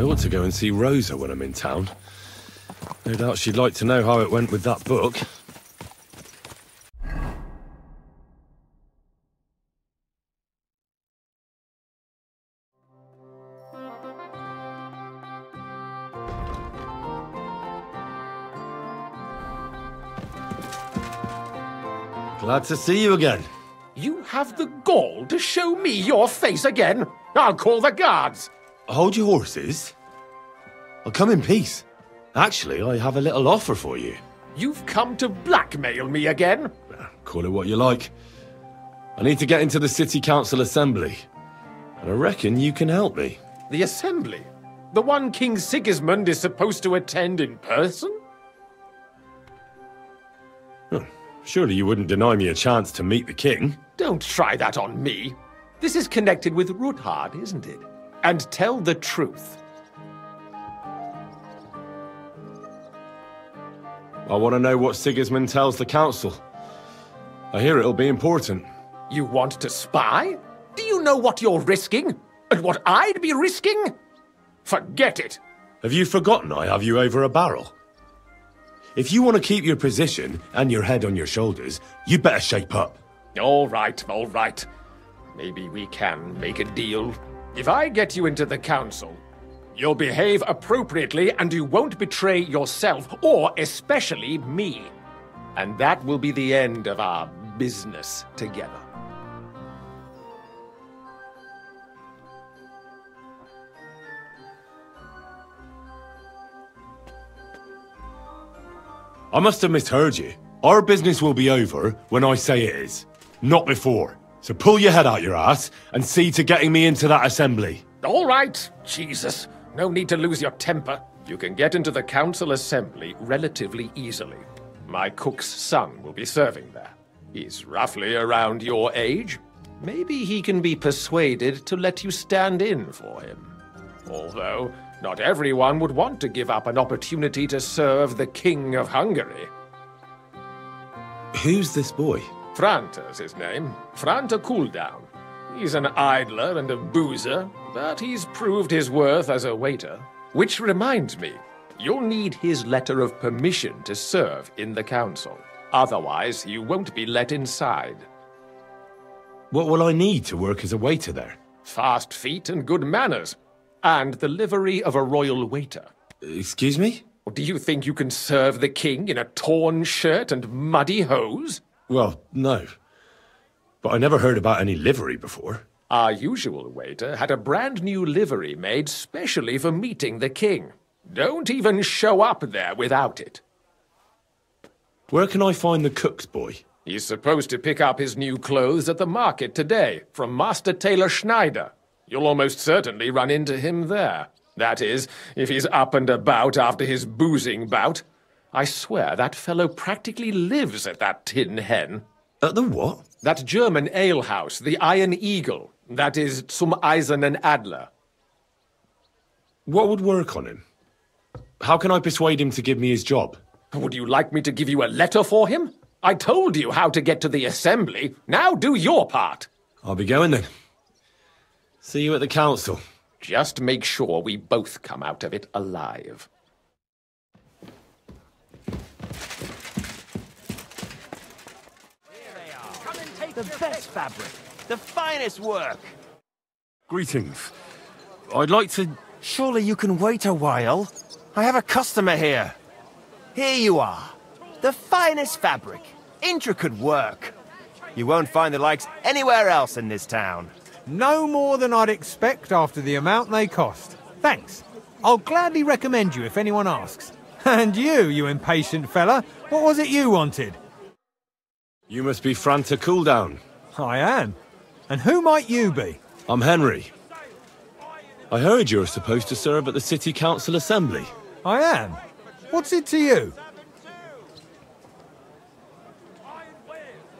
I ought to go and see Rosa when I'm in town. No doubt she'd like to know how it went with that book. Glad to see you again. You have the gall to show me your face again? I'll call the guards. Hold your horses. I'll come in peace. Actually, I have a little offer for you. You've come to blackmail me again? Call it what you like. I need to get into the City Council Assembly. And I reckon you can help me. The Assembly? The one King Sigismund is supposed to attend in person? Surely you wouldn't deny me a chance to meet the king? Don't try that on me. This is connected with Ruthard, isn't it? And tell the truth. I want to know what Sigismund tells the council. I hear it'll be important. You want to spy? Do you know what you're risking? And what I'd be risking? Forget it. Have you forgotten I have you over a barrel? If you want to keep your position and your head on your shoulders, you better shape up. All right, all right. Maybe we can make a deal. If I get you into the council, you'll behave appropriately and you won't betray yourself, or especially me. And that will be the end of our business together. I must have misheard you. Our business will be over when I say it is, not before. So pull your head out your ass and see to getting me into that assembly. All right, Jesus. No need to lose your temper. You can get into the council assembly relatively easily. My cook's son will be serving there. He's roughly around your age. Maybe he can be persuaded to let you stand in for him. Although, not everyone would want to give up an opportunity to serve the King of Hungary. Who's this boy? Franta's his name. Franta Cooldown. He's an idler and a boozer, but he's proved his worth as a waiter. Which reminds me, you'll need his letter of permission to serve in the council. Otherwise, you won't be let inside. What will I need to work as a waiter there? Fast feet and good manners. And the livery of a royal waiter. Excuse me? Or do you think you can serve the king in a torn shirt and muddy hose? Well, no. But I never heard about any livery before. Our usual waiter had a brand new livery made specially for meeting the king. Don't even show up there without it. Where can I find the cook's boy? He's supposed to pick up his new clothes at the market today from Master Tailor Schneider. You'll almost certainly run into him there. That is, if he's up and about after his boozing bout. I swear that fellow practically lives at that Tin Hen. At the what? That German alehouse, the Iron Eagle. That is Zum Eisernen Adler. What would work on him? How can I persuade him to give me his job? Would you like me to give you a letter for him? I told you how to get to the assembly. Now do your part. I'll be going then. See you at the council. Just make sure we both come out of it alive. Here they are. Come and take the best fabric, the finest work. Greetings. I'd like to... Surely you can wait a while. I have a customer here. Here you are. The finest fabric, intricate work. You won't find the likes anywhere else in this town. No more than I'd expect after the amount they cost. Thanks. I'll gladly recommend you if anyone asks. And you impatient fella, what was it you wanted? You must be Franta Cooldown. I am. And who might you be? I'm Henry. I heard you're supposed to serve at the City Council Assembly. I am. What's it to you?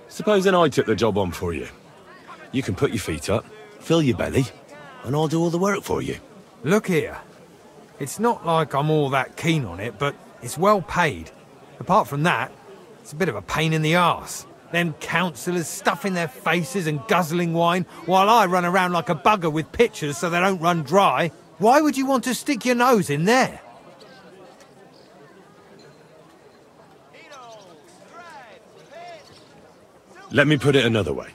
Supposing I took the job on for you. You can put your feet up, fill your belly, and I'll do all the work for you. Look here. It's not like I'm all that keen on it, but it's well paid. Apart from that, it's a bit of a pain in the arse. Them councillors stuffing their faces and guzzling wine, while I run around like a bugger with pitchers so they don't run dry. Why would you want to stick your nose in there? Let me put it another way.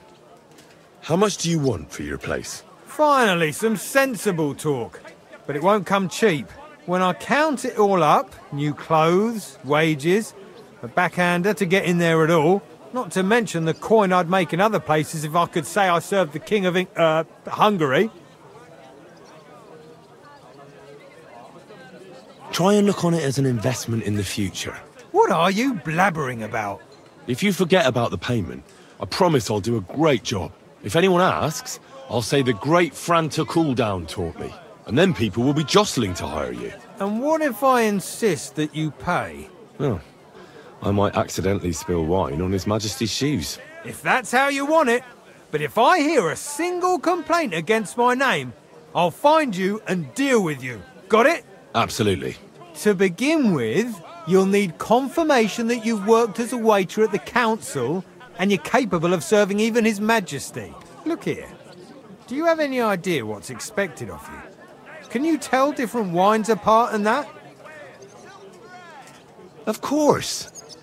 How much do you want for your place? Finally, some sensible talk. But it won't come cheap. When I count it all up, new clothes, wages, a backhander to get in there at all, not to mention the coin I'd make in other places if I could say I served the King of Hungary. Try and look on it as an investment in the future. What are you blabbering about? If you forget about the payment, I promise I'll do a great job. If anyone asks, I'll say the great Franta Cooldown taught me. And then people will be jostling to hire you. And what if I insist that you pay? Oh, I might accidentally spill wine on His Majesty's shoes. If that's how you want it. But if I hear a single complaint against my name, I'll find you and deal with you. Got it? Absolutely. To begin with, you'll need confirmation that you've worked as a waiter at the council and you're capable of serving even His Majesty. Look here. Do you have any idea what's expected of you? Can you tell different wines apart and that? Of course.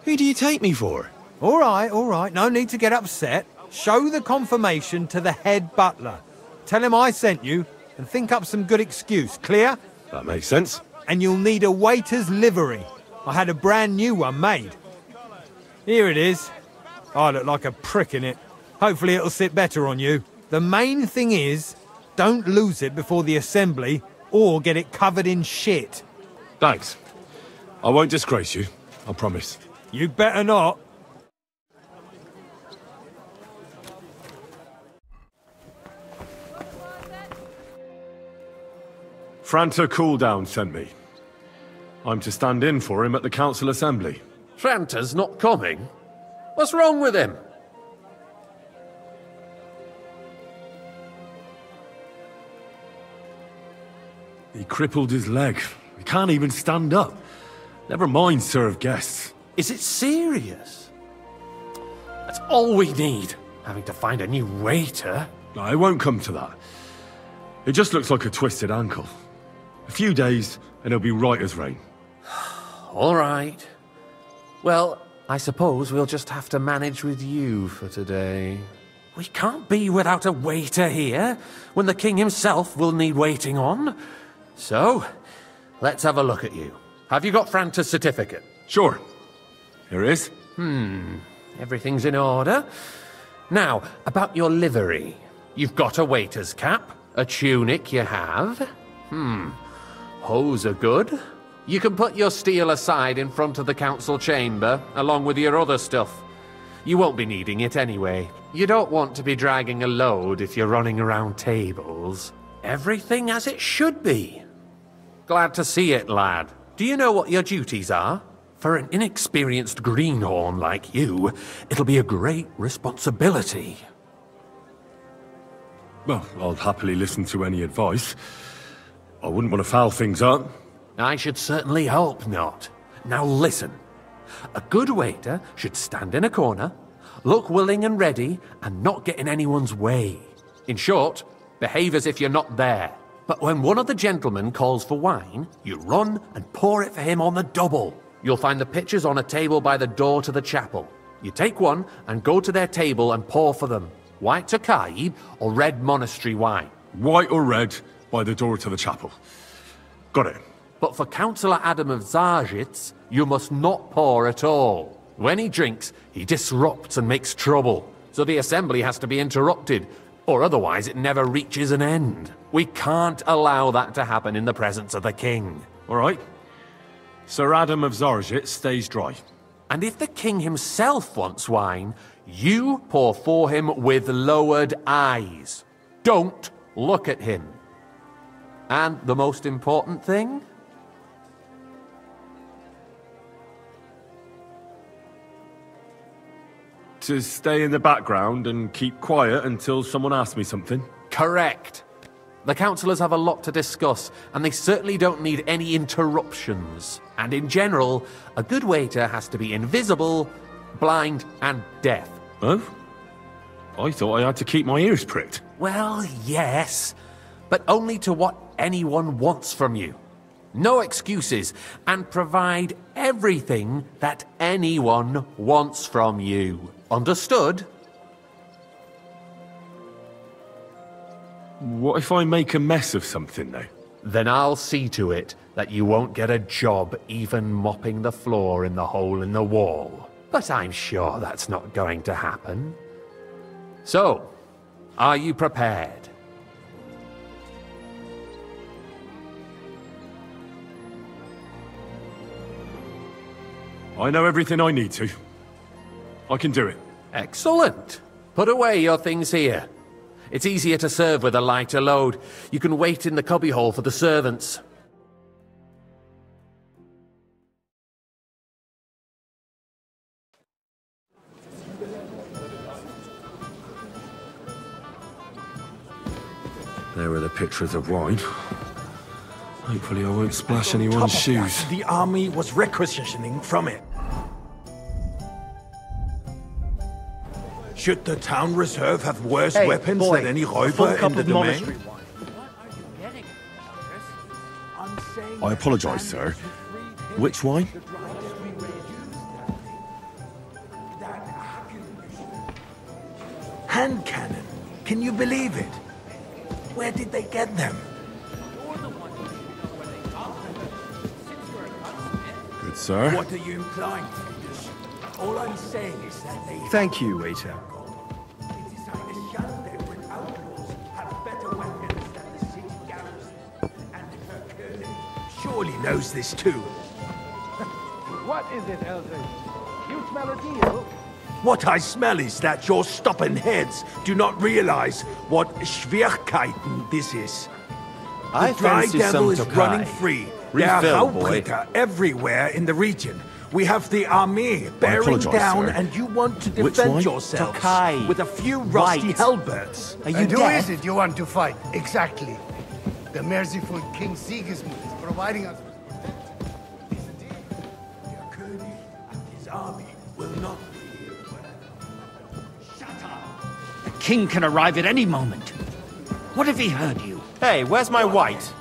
Who do you take me for? All right. No need to get upset. Show the confirmation to the head butler. Tell him I sent you and think up some good excuse. Clear? That makes sense. And you'll need a waiter's livery. I had a brand new one made. Here it is. I look like a prick in it. Hopefully it'll sit better on you. The main thing is, don't lose it before the assembly or get it covered in shit. Thanks. I won't disgrace you, I promise. You'd better not. Franta Cooldown sent me. I'm to stand in for him at the council assembly. Franta's not coming? What's wrong with him? He crippled his leg. He can't even stand up. Never mind serve guests. Is it serious? That's all we need. Having to find a new waiter. No, it won't come to that. It just looks like a twisted ankle. A few days, and he'll be right as rain. All right. Well, I suppose we'll just have to manage with you for today. We can't be without a waiter here, when the king himself will need waiting on. So, let's have a look at you. Have you got Franta's certificate? Sure. Here it is. Everything's in order. Now, about your livery. You've got a waiter's cap, a tunic you have. Hose are good. You can put your steel aside in front of the council chamber, along with your other stuff. You won't be needing it anyway. You don't want to be dragging a load if you're running around tables. Everything as it should be. Glad to see it, lad. Do you know what your duties are? For an inexperienced greenhorn like you, it'll be a great responsibility. Well, I'll happily listen to any advice. I wouldn't want to foul things up. I should certainly hope not. Now listen. A good waiter should stand in a corner, look willing and ready, and not get in anyone's way. In short, behave as if you're not there. But when one of the gentlemen calls for wine, you run and pour it for him on the double. You'll find the pitchers on a table by the door to the chapel. You take one and go to their table and pour for them. White Tokaib or red monastery wine. White or red, by the door to the chapel. Got it. But for Councillor Adam of Zarzhitz, you must not pour at all. When he drinks, he disrupts and makes trouble. So the assembly has to be interrupted, or otherwise it never reaches an end. We can't allow that to happen in the presence of the king. All right. Sir Adam of Zarzhitz stays dry. And if the king himself wants wine, you pour for him with lowered eyes. Don't look at him. And the most important thing? To stay in the background and keep quiet until someone asks me something? Correct. The councillors have a lot to discuss, and they certainly don't need any interruptions. And in general, a good waiter has to be invisible, blind, and deaf. Oh? I thought I had to keep my ears pricked. Well, yes, but only to what anyone wants from you. No excuses, and provide everything that anyone wants from you. Understood? What if I make a mess of something, though? Then I'll see to it that you won't get a job even mopping the floor in the hole in the wall. But I'm sure that's not going to happen. So, are you prepared? I know everything I need to. I can do it. Excellent. Put away your things here. It's easier to serve with a lighter load. You can wait in the cubbyhole for the servants. There are the pictures of wine. Hopefully I won't splash anyone's shoes. The army was requisitioning from it. Should the town reserve have worse weapons than any räuber in the domain? I apologize, sir. Which wine? Hand cannon. Can you believe it? Where did they get them? Good, sir. What are you implying, Friedrich? All I'm saying is that they... Thank you, waiter. They decided to shut them when outlaws have better weapons than the city garrison. And her colonel surely knows this too. What is it, Eldridge? You smell a deal? What I smell is that your stubborn heads do not realize what Schwierigkeiten this is. I The dry fancy devil some is Tokai. running free. There are Refill, boy. Hauptbringer everywhere in the region. We have the army bearing apologize, down, sir. and you want to Which defend one? yourselves Tokai. with a few rusty White. halberds. Are you And who deaf? is it you want to fight? Exactly. The merciful King Sigismund is providing us with protection. Your König and his army will not be here forever. Shut up! The king can arrive at any moment. What if he heard you? Hey, where's my white?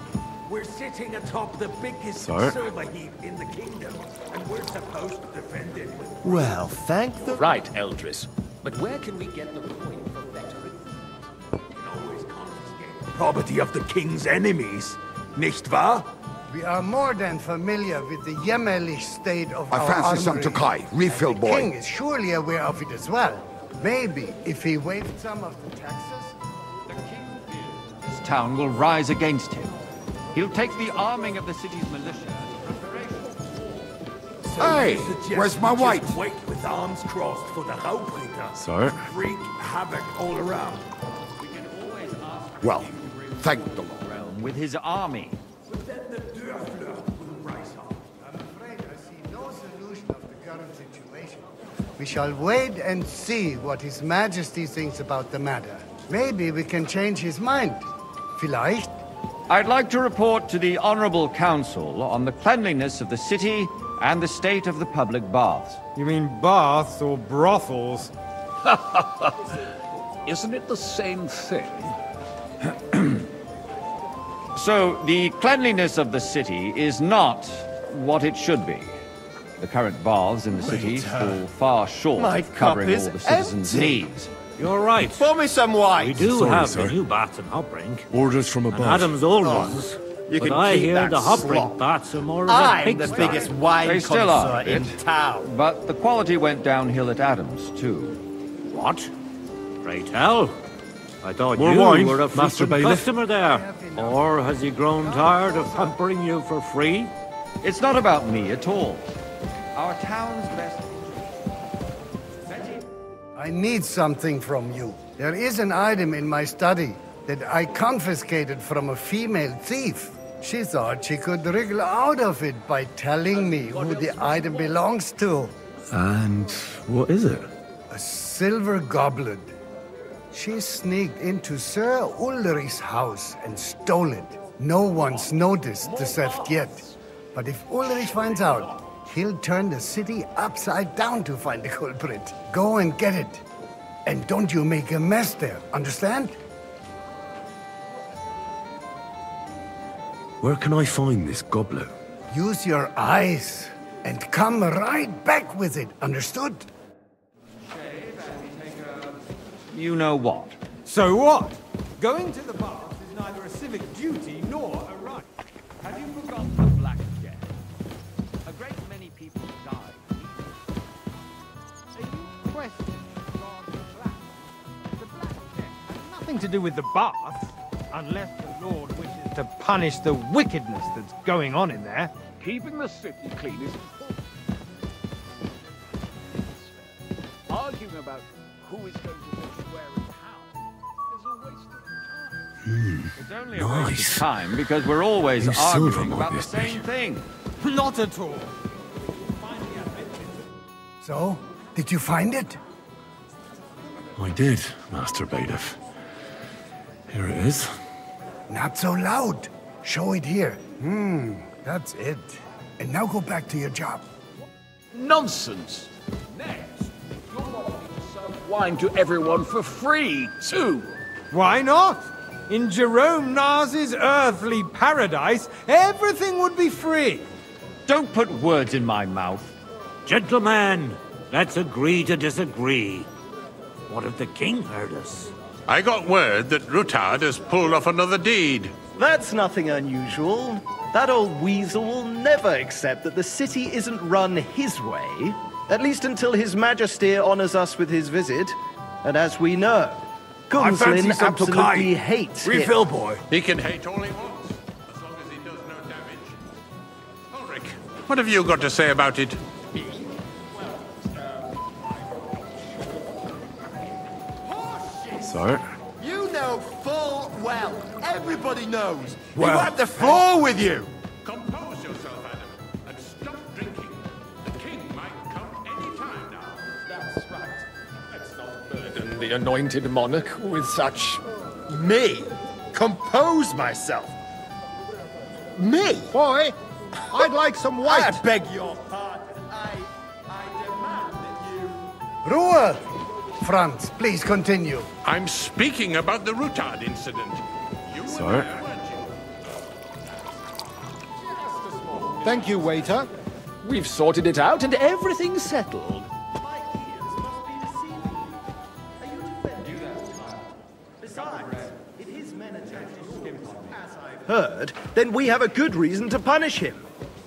We're sitting atop the biggest Sir? silver heap in the kingdom, and we're supposed to defend it with... Well, thank the... Right, Eldris. But where can we get the coin for veterans? can always confiscate the property of the king's enemies, nicht wahr? We are more than familiar with the jämmerlich state of I our fancy some armory. Tokai. Refill, The boy. king is surely aware of it as well. Maybe if he waived some of the taxes. This town will rise against him. He'll take the arming of the city's militia as preparation. So Hey, you suggest where's my we just wife? wait with arms crossed for the Hauptbringer Sir? to wreak havoc all around. We can always ask Well, thank the Lord. realm with his army. But then the Dörfler will rise up. I'm afraid I see no solution of the current situation. We shall wait and see what His Majesty thinks about the matter. Maybe we can change his mind. Vielleicht? I'd like to report to the Honorable Council on the cleanliness of the city and the state of the public baths. You mean baths or brothels? Isn't it the same thing? So, the cleanliness of the city is not what it should be. The current baths in the city fall far short My of covering cup is all the citizens' empty. needs. You're right. Pour me some white. We do Sorry, have sir. the new bats in Hopbrink. Orders from And above. Adam's old ones. You But can I keep hear that the Hopbrink slop. bats are more of a I'm the pigsty. biggest wine They still are. connoisseur in town. But the quality went downhill at Adams, too. What? Pray tell. I thought More you wine, were a Master frequent Bailiff. customer there. Or has he grown tired of pampering you for free? It's not about me at all. Our town's best... I need something from you. There is an item in my study that I confiscated from a female thief. She thought she could wriggle out of it by telling me who the item belongs to. And what is it? A silver goblet. She sneaked into Sir Ulrich's house and stole it. No one's noticed the theft yet. But if Ulrich finds out, he'll turn the city upside down to find the culprit. Go and get it. And don't you make a mess there, understand? Where can I find this goblet? Use your eyes and come right back with it, understood? You know what? So what? Going to the baths is neither a civic duty nor a right. Have you forgotten the Black Death? A great many people died. A new question regarding the Black. The Black Death has nothing to do with the baths, unless the Lord wishes to punish the wickedness that's going on in there. Keeping the city clean is important. Arguing about who is going to wash where and how is a waste of time. It's only a waste of time because we're always These silver arguing about the might be. same thing. Not at all. So, did you find it? I did, Master Bailiff. Here it is. Not so loud. Show it here. That's it. And now go back to your job. Nonsense! Next, you're wanting to serve wine to everyone for free, too! Why not? In Jerome Nas's earthly paradise, everything would be free. Don't put words in my mouth. Gentlemen, let's agree to disagree. What if the king heard us? I got word that Rutard has pulled off another deed. That's nothing unusual. That old weasel will never accept that the city isn't run his way, at least until His Majesty honors us with his visit. And as we know, Gunslin absolutely hates him. Boy. He can hate all he wants, as long as he does no damage. Ulrich, what have you got to say about it? Sir? You know full well. Everybody knows. You wipe the floor with you. Compose yourself, Adam, and stop drinking. The king might come any time now. That's right. Let's not burden the anointed monarch with such... Me? Compose myself. Me? Boy, I'd like some white. I beg your pardon. I demand that you... Ruhe! Franz, please continue. I'm speaking about the Rutard incident. You Sir? were there, weren't you? Thank you, waiter. We've sorted it out and everything's settled. My ears must be deceiving you. Are you defending Rutard? Besides, if his men attacked his soldiers, as I've heard, then we have a good reason to punish him.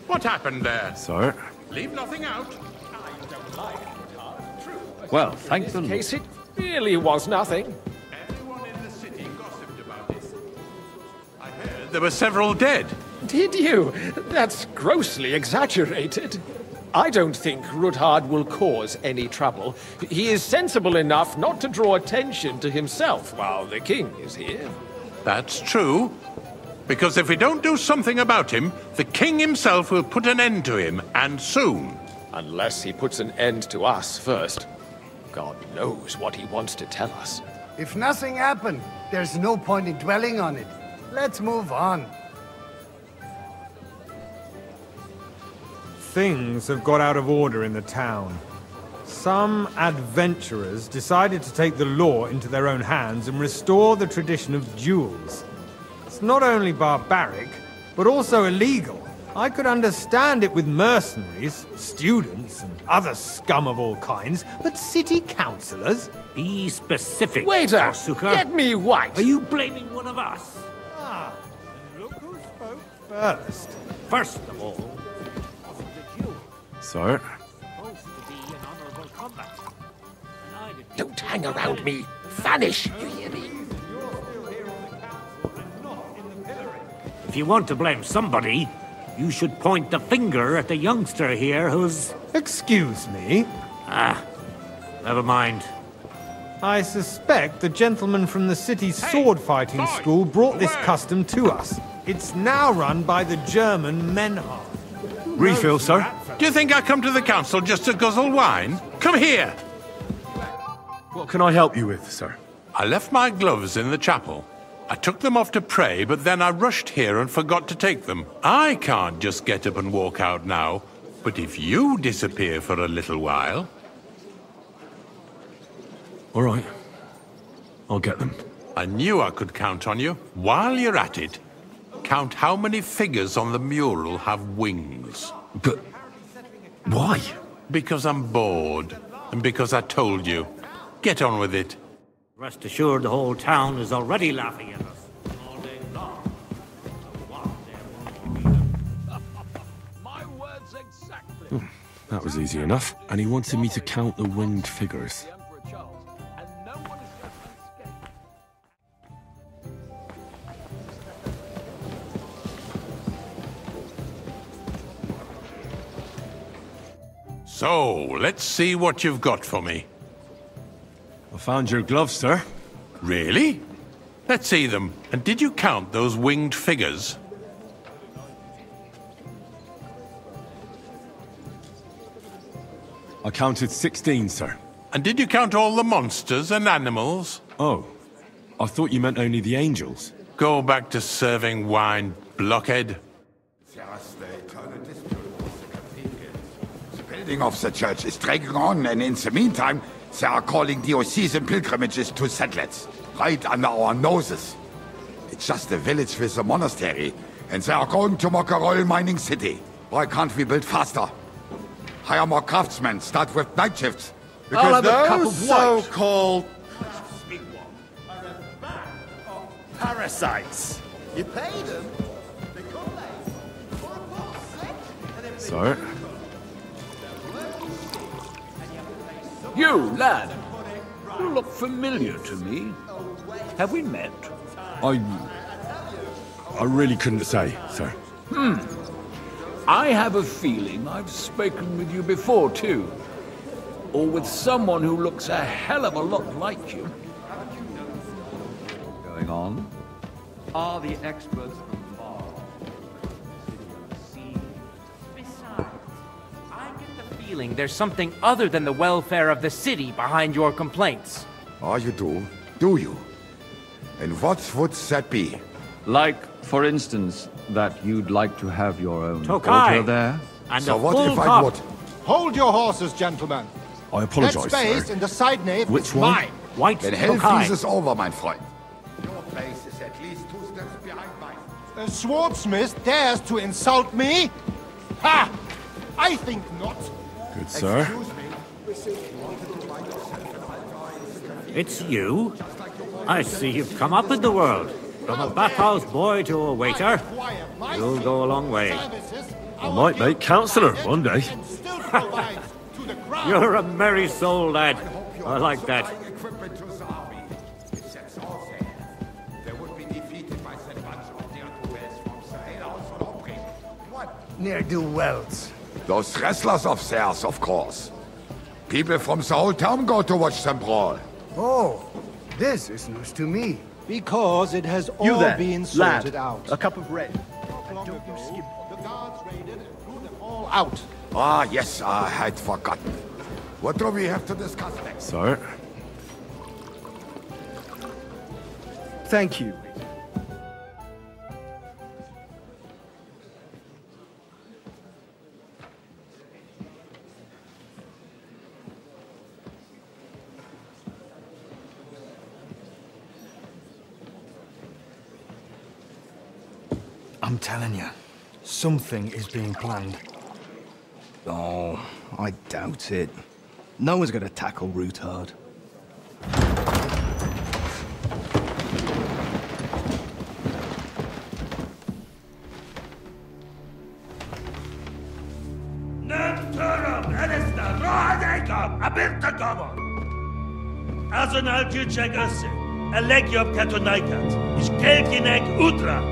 What happened there? Sir? Leave nothing out. I don't like Rutard, true. Well, thank the In Lord. this case, it really was nothing. Everyone in the city gossiped about it. I heard there were several dead. Did you? That's grossly exaggerated. I don't think Rutard will cause any trouble. He is sensible enough not to draw attention to himself while the king is here. That's true. Because if we don't do something about him, the king himself will put an end to him, and soon. Unless he puts an end to us first. God knows what he wants to tell us. If nothing happened, there's no point in dwelling on it. Let's move on. Things have got out of order in the town. Some adventurers decided to take the law into their own hands and restore the tradition of duels. It's not only barbaric, but also illegal. I could understand it with mercenaries, students, and other scum of all kinds, but city councillors? Be specific, Waiter! Korsuka. Get me white! Are you blaming one of us? Ah, and look who spoke first. First of all, wasn't the duel Sir? supposed to be an honorable combat? And I didn't... Don't hang around me! Vanish! You hear me? If you want to blame somebody, you should point the finger at the youngster here who's... Excuse me? Ah, never mind. I suspect the gentleman from the city's sword-fighting school brought this custom to us. It's now run by the German Menhard. Refill, sir? Do you think I come to the council just to guzzle wine? Come here! What can I help you with, sir? I left my gloves in the chapel. I took them off to pray, but then I rushed here and forgot to take them. I can't just get up and walk out now, but if you disappear for a little while... All right. I'll get them. I knew I could count on you. While you're at it, count how many figures on the mural have wings. But why? Because I'm bored, and because I told you. Get on with it. Rest assured the whole town is already laughing at us. All day long. My words exactly. That was easy enough. And he wanted me to count the winged figures. The Emperor Charles, and no one is going to escape. So, let's see what you've got for me. I found your gloves, sir. Really? Let's see them. And did you count those winged figures? I counted 16, sir. And did you count all the monsters and animals? Oh, I thought you meant only the angels. Go back to serving wine, blockhead. The building of the church is dragging on, and in the meantime, they are calling diocesan pilgrimages to settlers, right under our noses. It's just a village with a monastery, and they are going to make a royal mining city. Why can't we build faster? Hire more craftsmen, start with night shifts. Because Are the cup those of wine... so-called parasites? You pay them? They come late. For a box, Sir? You, lad. You look familiar to me. Have we met? I really couldn't say, sir. I have a feeling I've spoken with you before, too. Or with someone who looks a hell of a lot like you. Going on? Are the experts involved? Besides, I get the feeling there's something other than the welfare of the city behind your complaints. Oh, you do? Do you? And what would that be? Like, for instance, that you'd like to have your own Tokai. altar there? And So a what full if I cup. would? Hold your horses, gentlemen. I apologize, That space sir. in the side nave Which is one? mine. White Then hell Tokai. freezes over, mein Freund. Your place is at least 2 steps behind mine. A swordsmith dares to insult me? Ha! I think not. Good, sir. It's you? I see you've come up in the world. From a bathhouse boy to a waiter. You'll go a long way. I might make councillor one day. You're a merry soul, lad. I like that. Equipment to the army. If that's all they have, they would be defeated by that bunch of ne'er-do-wells from the alehouse von Obring. What? Ne'er-do-wells. Those wrestlers of theirs, of course. People from the whole town go to watch them brawl. Oh, this is news to me. Because it has You all there, been lad. sorted out. A cup of red. Long ago, the guards raided and threw them all out. Ah, yes, I had forgotten. What do we have to discuss next? Sir? Thank you. I'm telling you, something is being planned. Oh, I doubt it. No one's gonna tackle Rootard. Azonal Küçek Össe, Elegiop Katonaikat, ich Kelkinek Utra.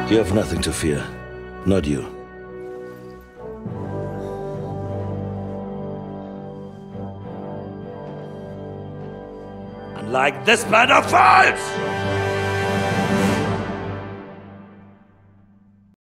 You have nothing to fear. Not you. Unlike this plan of false!